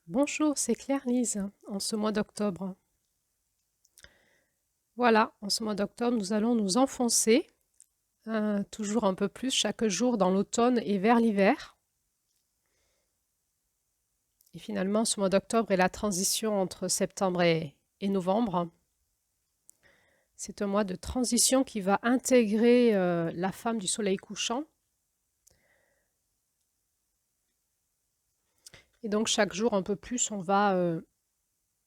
Bonjour, c'est Claire-Lise, en ce mois d'octobre. Voilà, en ce mois d'octobre, nous allons nous enfoncer toujours un peu plus chaque jour dans l'automne et vers l'hiver. Et finalement, ce mois d'octobre est la transition entre septembre et novembre. C'est un mois de transition qui va intégrer la femme du soleil couchant. Et donc, chaque jour, un peu plus, on va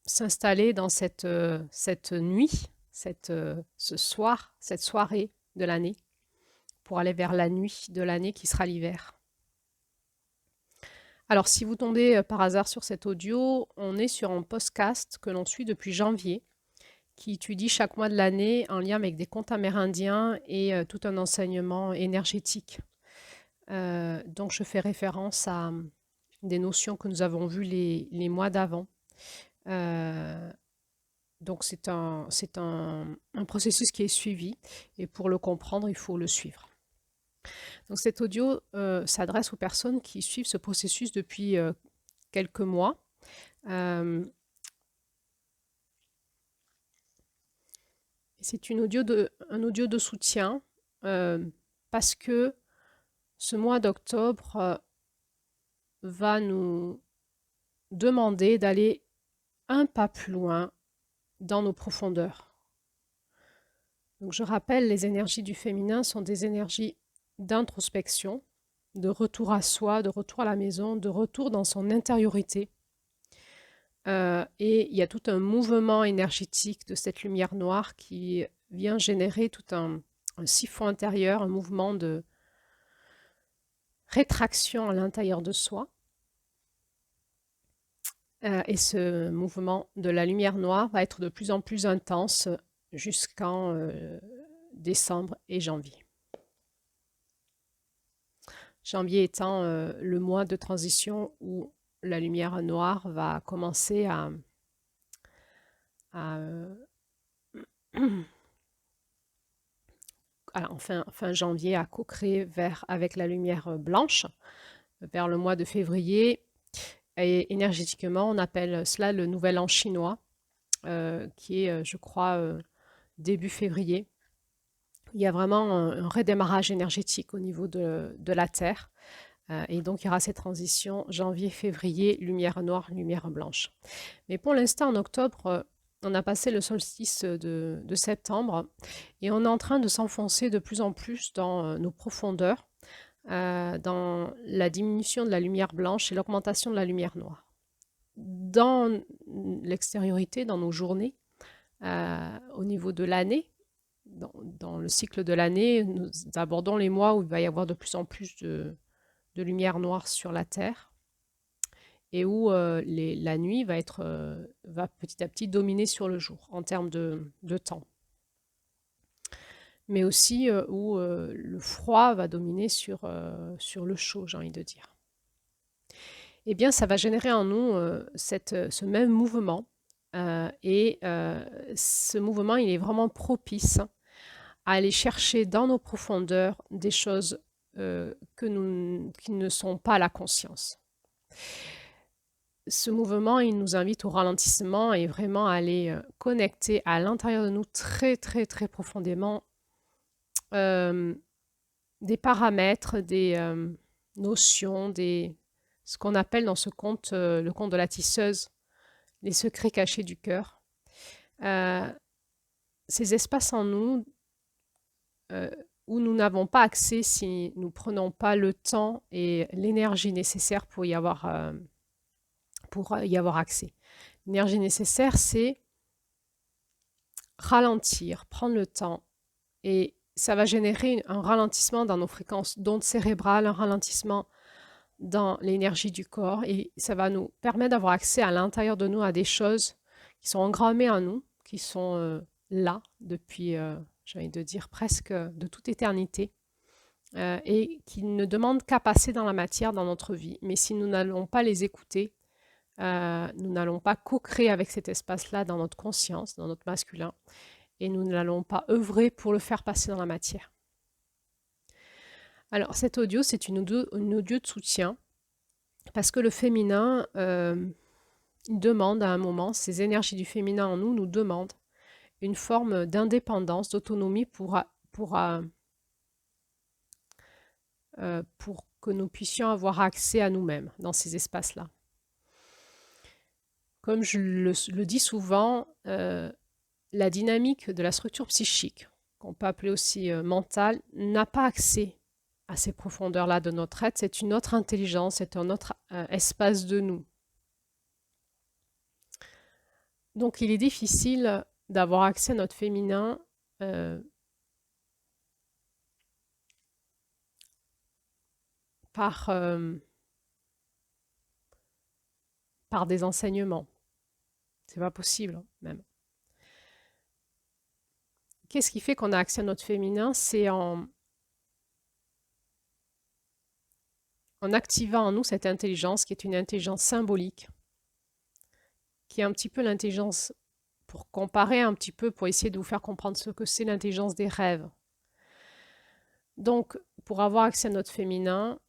s'installer dans cette nuit, ce soir, cette soirée de l'année, pour aller vers la nuit de l'année qui sera l'hiver. Alors, si vous tombez par hasard sur cet audio, on est sur un podcast que l'on suit depuis janvier, qui étudie chaque mois de l'année en lien avec des contes amérindiens et tout un enseignement énergétique. Donc, je fais référence à des notions que nous avons vues les mois d'avant. Euh, donc, c'est un processus qui est suivi et pour le comprendre, il faut le suivre. Donc cet audio s'adresse aux personnes qui suivent ce processus depuis quelques mois. Euh, c'est un audio de soutien parce que ce mois d'octobre va nous demander d'aller un pas plus loin dans nos profondeurs. Donc je rappelle, les énergies du féminin sont des énergies d'introspection, de retour à soi, de retour à la maison, de retour dans son intériorité. Et il y a tout un mouvement énergétique de cette lumière noire qui vient générer tout un siphon intérieur, un mouvement de rétraction à l'intérieur de soi. Et ce mouvement de la lumière noire va être de plus en plus intense jusqu'en décembre et janvier. Janvier étant le mois de transition où la lumière noire va commencer à en fin janvier à co-créer avec la lumière blanche vers le mois de février. Et énergétiquement, on appelle cela le nouvel an chinois, qui est, je crois, début février. Il y a vraiment un redémarrage énergétique au niveau de la Terre. Et donc, il y aura cette transition janvier-février, lumière noire, lumière blanche. Mais pour l'instant, en octobre, on a passé le solstice de septembre et on est en train de s'enfoncer de plus en plus dans nos profondeurs, dans la diminution de la lumière blanche et l'augmentation de la lumière noire. Dans l'extériorité, dans nos journées, au niveau de l'année, dans le cycle de l'année, nous abordons les mois où il va y avoir de plus en plus de lumière noire sur la Terre et où la nuit va petit à petit dominer sur le jour en termes de temps. Mais aussi où le froid va dominer sur le chaud, j'ai envie de dire. Eh bien, ça va générer en nous ce même mouvement. Et ce mouvement, il est vraiment propice à aller chercher dans nos profondeurs des choses qui ne sont pas à la conscience. Ce mouvement, il nous invite au ralentissement et vraiment à aller connecter à l'intérieur de nous très, très, très profondément euh, des paramètres, des notions, ce qu'on appelle dans ce conte, le conte de la tisseuse, les secrets cachés du cœur. Ces espaces en nous où nous n'avons pas accès si nous ne prenons pas le temps et l'énergie nécessaire pour y avoir accès. L'énergie nécessaire, c'est ralentir, prendre le temps et ça va générer un ralentissement dans nos fréquences d'ondes cérébrales, un ralentissement dans l'énergie du corps et ça va nous permettre d'avoir accès à l'intérieur de nous à des choses qui sont engrammées en nous, qui sont là depuis, j'ai envie de dire, presque de toute éternité et qui ne demandent qu'à passer dans la matière dans notre vie. Mais si nous n'allons pas les écouter, nous n'allons pas co-créer avec cet espace-là dans notre conscience, dans notre masculin, et nous n'allons pas œuvrer pour le faire passer dans la matière. Alors, cet audio, c'est une audio de soutien, parce que le féminin il demande à un moment, ces énergies du féminin en nous nous demandent une forme d'indépendance, d'autonomie pour que nous puissions avoir accès à nous-mêmes dans ces espaces-là. Comme je le dis souvent, la dynamique de la structure psychique, qu'on peut appeler aussi mentale, n'a pas accès à ces profondeurs-là de notre être. C'est une autre intelligence, c'est un autre espace de nous. Donc il est difficile d'avoir accès à notre féminin par des enseignements. C'est pas possible, même. Qu'est-ce qui fait qu'on a accès à notre féminin? C'est en activant en nous cette intelligence qui est une intelligence symbolique, qui est un petit peu l'intelligence, pour comparer un petit peu, pour essayer de vous faire comprendre ce que c'est l'intelligence des rêves. Donc, pour avoir accès à notre féminin,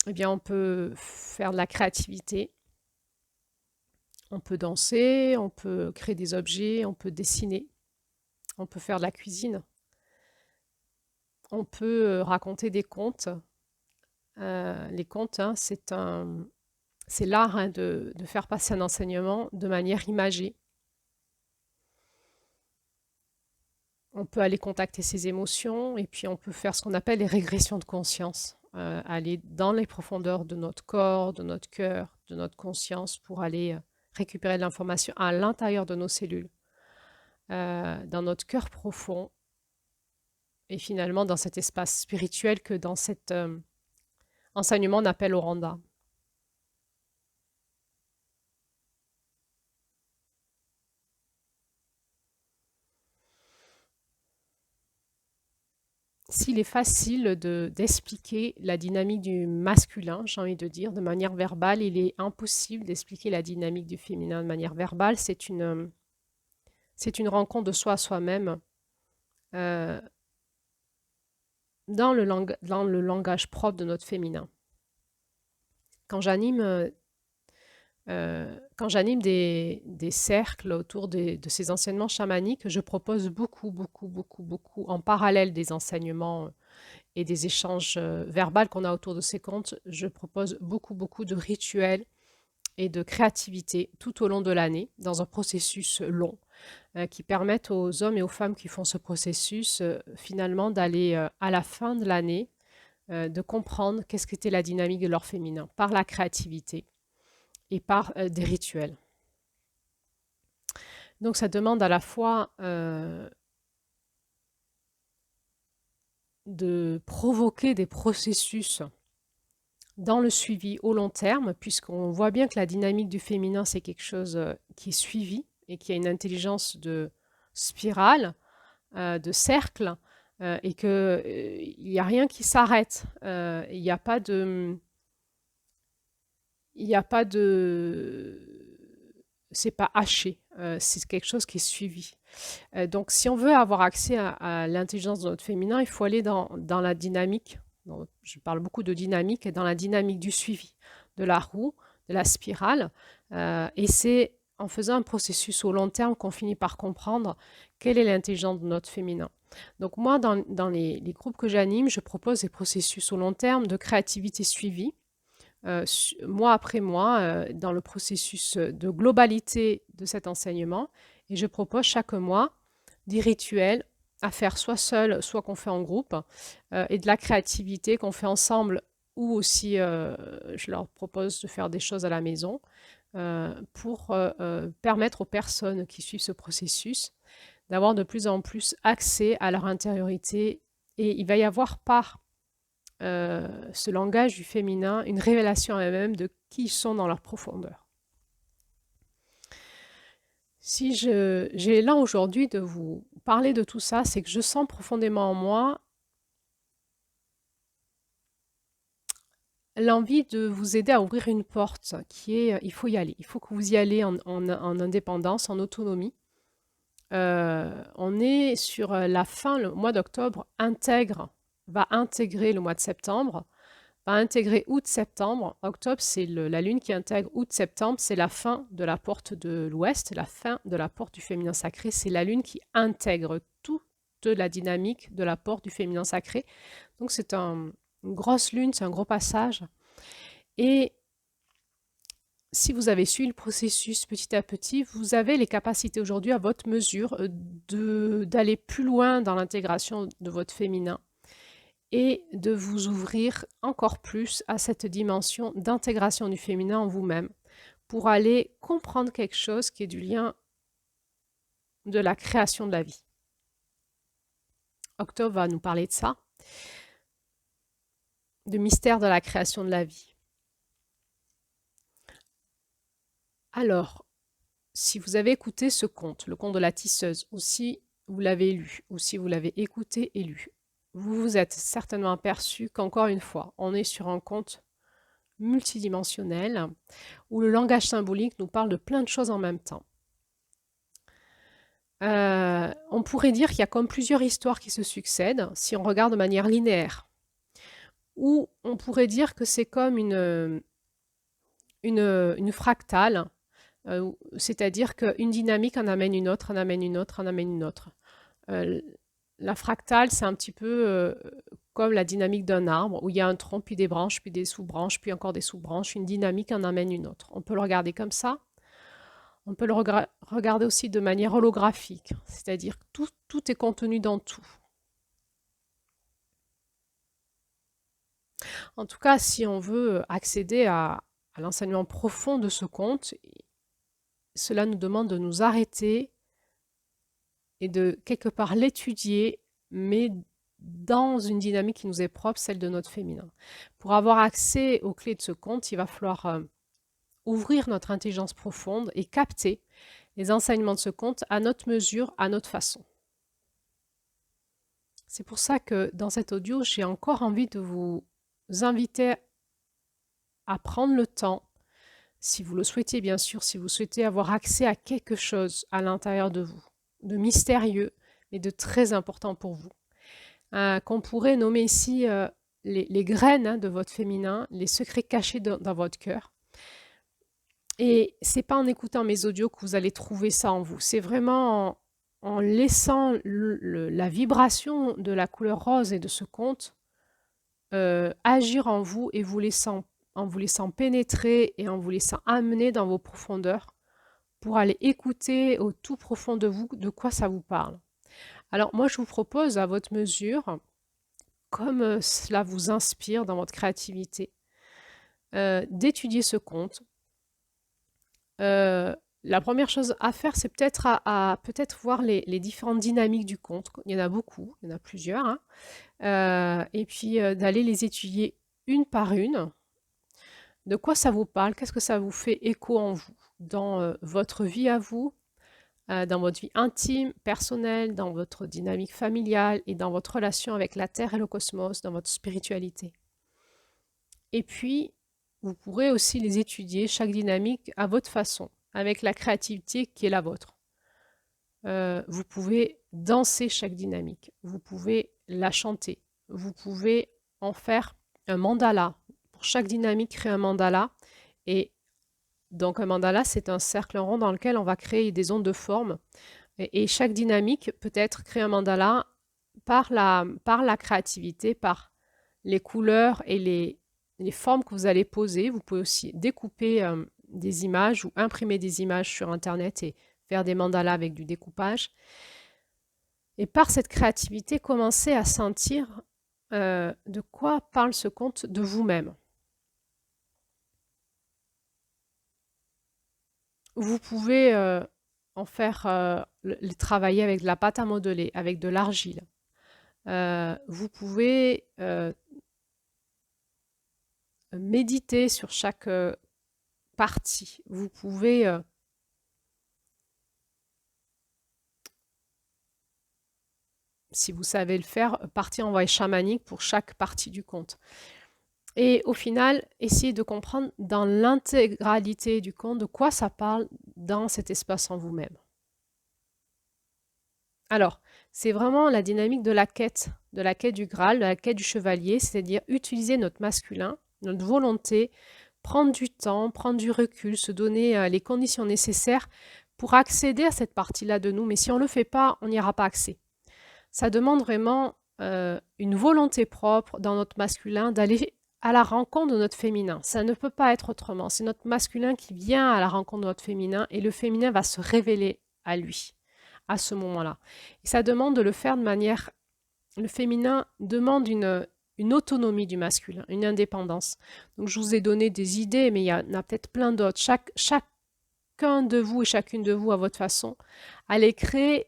eh bien, on peut faire de la créativité, on peut danser, on peut créer des objets, on peut dessiner, on peut faire de la cuisine, on peut raconter des contes. Les contes, hein, c'est l'art hein, de faire passer un enseignement de manière imagée. On peut aller contacter ses émotions et puis on peut faire ce qu'on appelle les régressions de conscience. Aller dans les profondeurs de notre corps, de notre cœur, de notre conscience pour aller récupérer de l'information à l'intérieur de nos cellules, dans notre cœur profond et finalement dans cet espace spirituel que dans cet enseignement on appelle Oranda. S'il est facile d'expliquer la dynamique du masculin, j'ai envie de dire, de manière verbale, il est impossible d'expliquer la dynamique du féminin de manière verbale. C'est une rencontre de soi à soi-même euh, dans le langage propre de notre féminin. Quand j'anime des cercles autour de ces enseignements chamaniques, je propose beaucoup, en parallèle des enseignements et des échanges verbaux qu'on a autour de ces contes, je propose beaucoup de rituels et de créativité tout au long de l'année, dans un processus long, qui permettent aux hommes et aux femmes qui font ce processus, finalement, d'aller à la fin de l'année, de comprendre qu'est-ce qu'était la dynamique de leur féminin, par la créativité et par des rituels. Donc ça demande à la fois de provoquer des processus dans le suivi au long terme, puisqu'on voit bien que la dynamique du féminin, c'est quelque chose qui est suivi et qui a une intelligence de spirale, de cercle, et qu'il n'y a rien qui s'arrête. Il n'y a pas de... Il n'y a pas de... C'est pas haché, c'est quelque chose qui est suivi. Donc, si on veut avoir accès à l'intelligence de notre féminin, il faut aller dans la dynamique. Je parle beaucoup de dynamique, et dans la dynamique du suivi, de la roue, de la spirale. Et c'est en faisant un processus au long terme qu'on finit par comprendre quelle est l'intelligence de notre féminin. Donc moi, dans les groupes que j'anime, je propose des processus au long terme de créativité suivie, mois après mois, dans le processus de globalité de cet enseignement. Et je propose chaque mois des rituels à faire soit seul, soit qu'on fait en groupe, et de la créativité qu'on fait ensemble, ou aussi je leur propose de faire des choses à la maison pour permettre aux personnes qui suivent ce processus d'avoir de plus en plus accès à leur intériorité. Et il va y avoir par ce langage du féminin une révélation à eux-mêmes de qui ils sont dans leur profondeur. Si j'ai là aujourd'hui de vous parler de tout ça, c'est que je sens profondément en moi l'envie de vous aider à ouvrir une porte qui est, il faut y aller, il faut que vous y allez en indépendance, en autonomie. On est sur la fin, le mois d'octobre va intégrer le mois de septembre, va intégrer août-septembre. Octobre, c'est la lune qui intègre août-septembre, c'est la fin de la porte de l'ouest, la fin de la porte du féminin sacré. C'est la lune qui intègre toute la dynamique de la porte du féminin sacré. Donc c'est une grosse lune, c'est un gros passage. Et si vous avez suivi le processus petit à petit, vous avez les capacités aujourd'hui à votre mesure d'aller plus loin dans l'intégration de votre féminin et de vous ouvrir encore plus à cette dimension d'intégration du féminin en vous-même pour aller comprendre quelque chose qui est du lien de la création de la vie. Octobre va nous parler de ça, de mystère de la création de la vie. Alors, si vous avez écouté ce conte, le conte de la tisseuse, ou si vous l'avez lu, ou si vous l'avez écouté et lu, vous vous êtes certainement aperçu qu'encore une fois, on est sur un conte multidimensionnel où le langage symbolique nous parle de plein de choses en même temps. On pourrait dire qu'il y a comme plusieurs histoires qui se succèdent si on regarde de manière linéaire. Ou on pourrait dire que c'est comme une fractale, c'est-à-dire qu'une dynamique en amène une autre, en amène une autre, en amène une autre. La fractale, c'est un petit peu comme la dynamique d'un arbre, où il y a un tronc, puis des branches, puis des sous-branches, puis encore des sous-branches. Une dynamique en amène une autre. On peut le regarder comme ça. On peut le regarder aussi de manière holographique, c'est-à-dire que tout est contenu dans tout. En tout cas, si on veut accéder à l'enseignement profond de ce conte, cela nous demande de nous arrêter et de quelque part l'étudier, mais dans une dynamique qui nous est propre, celle de notre féminin. Pour avoir accès aux clés de ce conte, il va falloir ouvrir notre intelligence profonde et capter les enseignements de ce conte à notre mesure, à notre façon. C'est pour ça que dans cet audio, j'ai encore envie de vous inviter à prendre le temps, si vous le souhaitez bien sûr, si vous souhaitez avoir accès à quelque chose à l'intérieur de vous, de mystérieux, mais de très important pour vous, qu'on pourrait nommer ici les graines de votre féminin, les secrets cachés dans votre cœur. Et c'est pas en écoutant mes audios que vous allez trouver ça en vous, c'est vraiment en laissant la vibration de la couleur rose et de ce conte agir en vous et en vous laissant pénétrer et en vous laissant amener dans vos profondeurs pour aller écouter au tout profond de vous de quoi ça vous parle. Alors moi je vous propose à votre mesure, comme cela vous inspire dans votre créativité, d'étudier ce conte. La première chose à faire, c'est peut-être peut-être voir les différentes dynamiques du conte. Il y en a beaucoup, il y en a plusieurs, hein. Et puis d'aller les étudier une par une. De quoi ça vous parle? Qu'est-ce que ça vous fait écho en vous? Dans votre vie à vous, dans votre vie intime, personnelle, dans votre dynamique familiale et dans votre relation avec la Terre et le cosmos, dans votre spiritualité. Et puis, vous pourrez aussi les étudier, chaque dynamique, à votre façon, avec la créativité qui est la vôtre. Vous pouvez danser chaque dynamique, vous pouvez la chanter, vous pouvez en faire un mandala. Pour chaque dynamique, créer un mandala. Et donc un mandala, c'est un cercle rond dans lequel on va créer des ondes de forme. Et chaque dynamique peut être créer un mandala par la créativité, par les couleurs et les formes que vous allez poser. Vous pouvez aussi découper des images ou imprimer des images sur Internet et faire des mandalas avec du découpage. Et par cette créativité, commencez à sentir de quoi parle ce conte de vous-même. Vous pouvez en faire travailler avec de la pâte à modeler, avec de l'argile. Vous pouvez méditer sur chaque partie. Vous pouvez si vous savez le faire, partir en voyage chamanique pour chaque partie du conte. Et au final, essayez de comprendre dans l'intégralité du conte de quoi ça parle dans cet espace en vous-même. Alors, C'est vraiment la dynamique de la quête du Graal, de la quête du chevalier, c'est-à-dire utiliser notre masculin, notre volonté, prendre du temps, prendre du recul, se donner les conditions nécessaires pour accéder à cette partie-là de nous. Mais si on ne le fait pas, on n'y aura pas accès. Ça demande vraiment une volonté propre dans notre masculin d'aller à la rencontre de notre féminin. Ça ne peut pas être autrement. C'est notre masculin qui vient à la rencontre de notre féminin et le féminin va se révéler à lui à ce moment-là. Et ça demande de le faire de manière... Le féminin demande une autonomie du masculin, une indépendance. Donc je vous ai donné des idées, mais il y en a peut-être plein d'autres. Chacun de vous et chacune de vous à votre façon, allez créer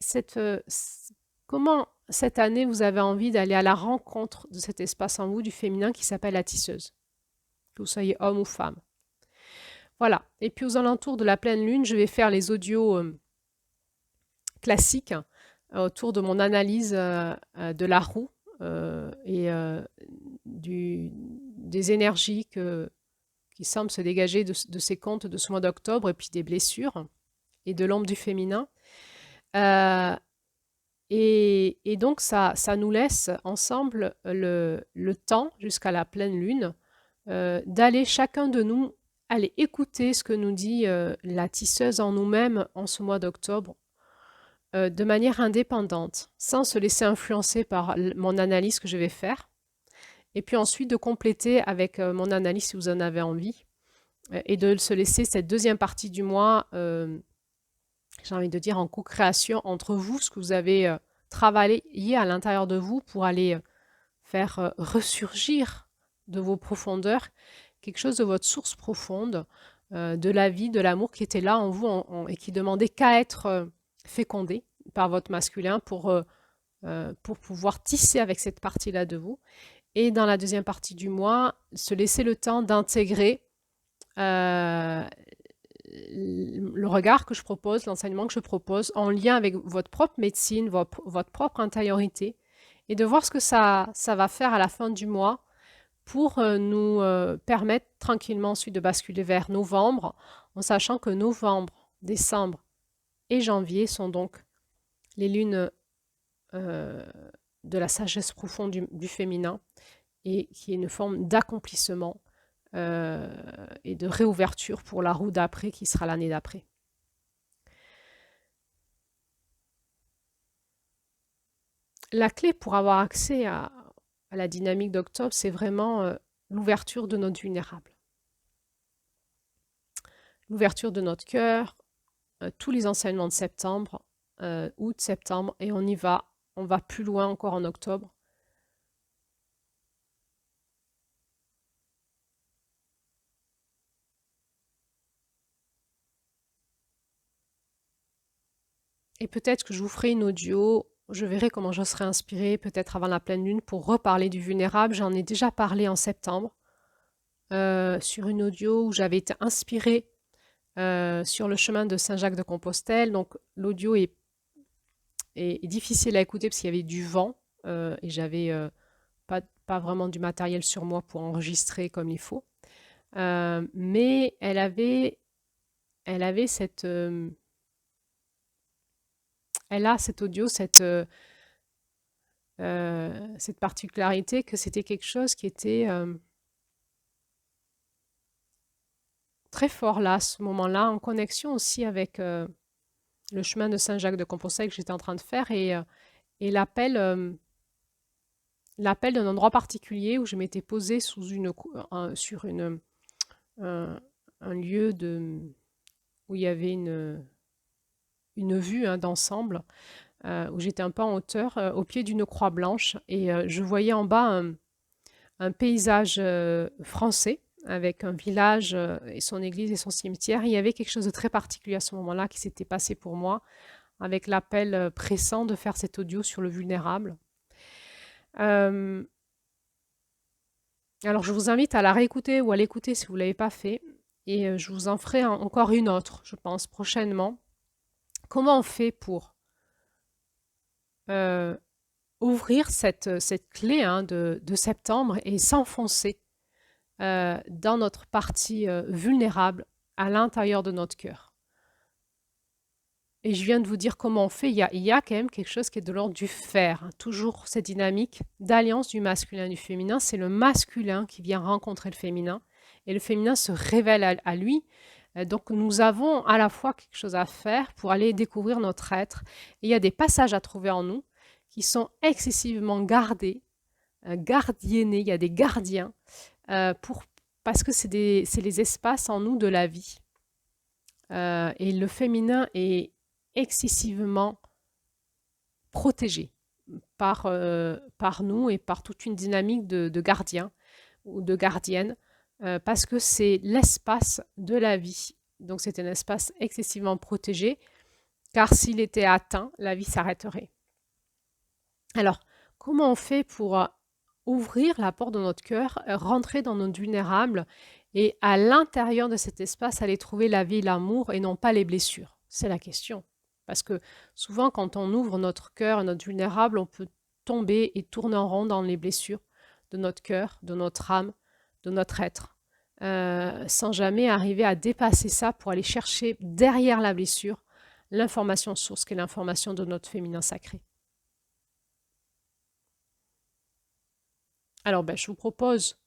comment cette année vous avez envie d'aller à la rencontre de cet espace en vous du féminin qui s'appelle la tisseuse, que vous soyez homme ou femme. Voilà. Et puis aux alentours de la pleine lune, je vais faire les audios classiques autour de mon analyse de la roue et des énergies qui semblent se dégager de ces comptes de ce mois d'octobre et puis des blessures et de l'ombre du féminin. Et donc, ça nous laisse ensemble le temps, jusqu'à la pleine lune, d'aller chacun de nous, aller écouter ce que nous dit la tisseuse en nous-mêmes en ce mois d'octobre, de manière indépendante, sans se laisser influencer par mon analyse que je vais faire. Et puis ensuite, de compléter avec mon analyse si vous en avez envie, et de se laisser cette deuxième partie du mois j'ai envie de dire en co-création entre vous, ce que vous avez travaillé à l'intérieur de vous pour aller faire ressurgir de vos profondeurs quelque chose de votre source profonde, de la vie, de l'amour qui était là en vous et qui demandait qu'à être fécondé par votre masculin pour pouvoir tisser avec cette partie-là de vous. Et dans la deuxième partie du mois, se laisser le temps d'intégrer le regard que je propose, l'enseignement que je propose, en lien avec votre propre médecine, votre propre intériorité, et de voir ce que ça va faire à la fin du mois pour nous permettre tranquillement ensuite de basculer vers novembre, en sachant que novembre, décembre et janvier sont donc les lunes de la sagesse profonde du féminin, et qui est une forme d'accomplissement et de réouverture pour la roue d'après qui sera l'année d'après. La clé pour avoir accès à la dynamique d'octobre, c'est vraiment l'ouverture de notre vulnérable. L'ouverture de notre cœur, tous les enseignements de septembre, août, septembre, et on y va. On va plus loin encore en octobre. Et peut-être que je vous ferai une audio, je verrai comment je serai inspirée, peut-être avant la pleine lune, pour reparler du vulnérable. J'en ai déjà parlé en septembre, sur une audio où j'avais été inspirée sur le chemin de Saint-Jacques-de-Compostelle. Donc l'audio est difficile à écouter parce qu'il y avait du vent et j'avais pas vraiment du matériel sur moi pour enregistrer comme il faut. Mais elle avait cette... elle a cet audio, cette particularité que c'était quelque chose qui était très fort là, à ce moment-là, en connexion aussi avec le chemin de Saint-Jacques-de-Compostelle que j'étais en train de faire et l'appel d'un endroit particulier où je m'étais posée sur un lieu où il y avait une vue d'ensemble, où j'étais un peu en hauteur, au pied d'une croix blanche, et je voyais en bas un paysage français, avec un village et son église et son cimetière. Il y avait quelque chose de très particulier à ce moment-là qui s'était passé pour moi, avec l'appel pressant de faire cet audio sur le vulnérable. Alors je vous invite à la réécouter ou à l'écouter si vous ne l'avez pas fait, et je vous en ferai encore une autre, je pense, prochainement. Comment on fait pour ouvrir cette clé de septembre et s'enfoncer dans notre partie vulnérable à l'intérieur de notre cœur. et je viens de vous dire comment on fait, il y a quand même quelque chose qui est de l'ordre du faire, hein. Toujours cette dynamique d'alliance du masculin et du féminin. C'est le masculin qui vient rencontrer le féminin et le féminin se révèle à lui. Donc nous avons à la fois quelque chose à faire pour aller découvrir notre être. Et il y a des passages à trouver en nous qui sont excessivement gardés, gardiennés, il y a des gardiens, parce que c'est les espaces en nous de la vie. Et le féminin est excessivement protégé par nous et par toute une dynamique de gardiens ou de gardiennes, parce que c'est l'espace de la vie. Donc c'est un espace excessivement protégé, car s'il était atteint, la vie s'arrêterait. Alors, comment on fait pour ouvrir la porte de notre cœur, rentrer dans notre vulnérable et à l'intérieur de cet espace, aller trouver la vie et l'amour et non pas les blessures? C'est la question. Parce que souvent, quand on ouvre notre cœur et notre vulnérable, on peut tomber et tourner en rond dans les blessures de notre cœur, de notre âme, de notre être, sans jamais arriver à dépasser ça pour aller chercher derrière la blessure l'information source, qui est l'information de notre féminin sacré. Alors, je vous propose,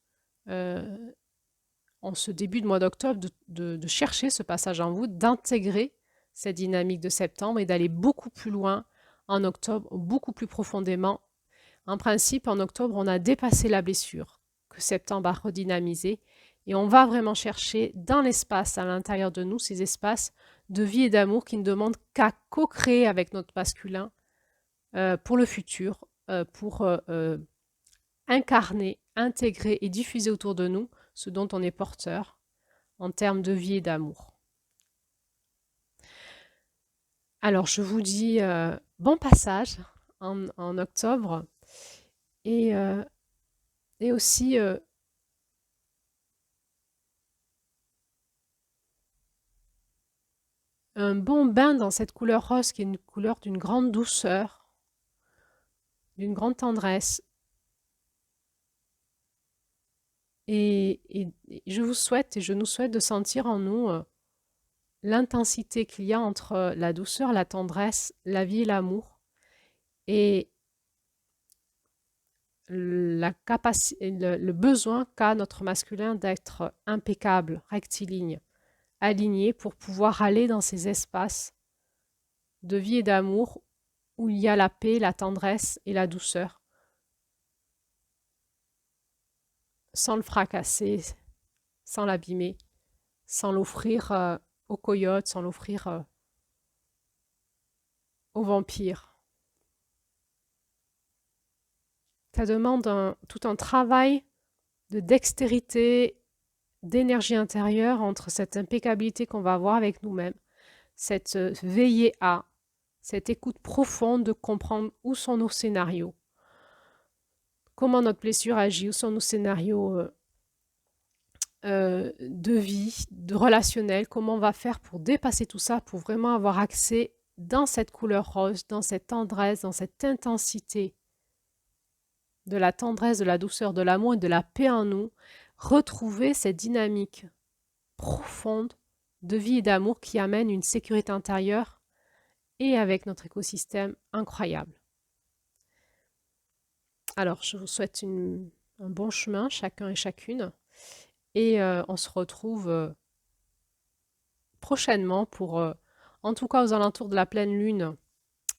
en ce début de mois d'octobre, de chercher ce passage en vous, d'intégrer cette dynamique de septembre et d'aller beaucoup plus loin en octobre, beaucoup plus profondément. En principe, en octobre, on a dépassé la blessure que septembre a redynamisée et on va vraiment chercher dans l'espace à l'intérieur de nous, ces espaces de vie et d'amour qui ne demandent qu'à co-créer avec notre masculin pour le futur, pour incarner, intégrer et diffuser autour de nous ce dont on est porteur en termes de vie et d'amour. Alors, je vous dis bon passage en octobre et aussi un bon bain dans cette couleur rose qui est une couleur d'une grande douceur, d'une grande tendresse. Et je vous souhaite et je nous souhaite de sentir en nous l'intensité qu'il y a entre la douceur, la tendresse, la vie et l'amour, et le besoin qu'a notre masculin d'être impeccable, rectiligne, aligné pour pouvoir aller dans ces espaces de vie et d'amour où il y a la paix, la tendresse et la douceur, sans le fracasser, sans l'abîmer, sans l'offrir aux coyotes, sans l'offrir aux vampires. Ça demande tout un travail de dextérité, d'énergie intérieure entre cette impeccabilité qu'on va avoir avec nous-mêmes, cette veillée à, cette écoute profonde de comprendre où sont nos scénarios, comment notre blessure agit, où sont nos scénarios de vie, de relationnel, comment on va faire pour dépasser tout ça, pour vraiment avoir accès dans cette couleur rose, dans cette tendresse, dans cette intensité de la tendresse, de la douceur, de l'amour et de la paix en nous, retrouver cette dynamique profonde de vie et d'amour qui amène une sécurité intérieure et avec notre écosystème incroyable. Alors, je vous souhaite un bon chemin, chacun et chacune, et on se retrouve prochainement pour, en tout cas aux alentours de la pleine lune,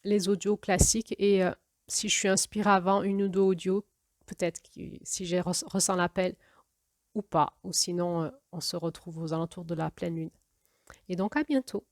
les audios classiques, et si je suis inspirée avant, une ou deux audios, peut-être si je ressens l'appel ou pas, ou sinon on se retrouve aux alentours de la pleine lune. Et donc à bientôt.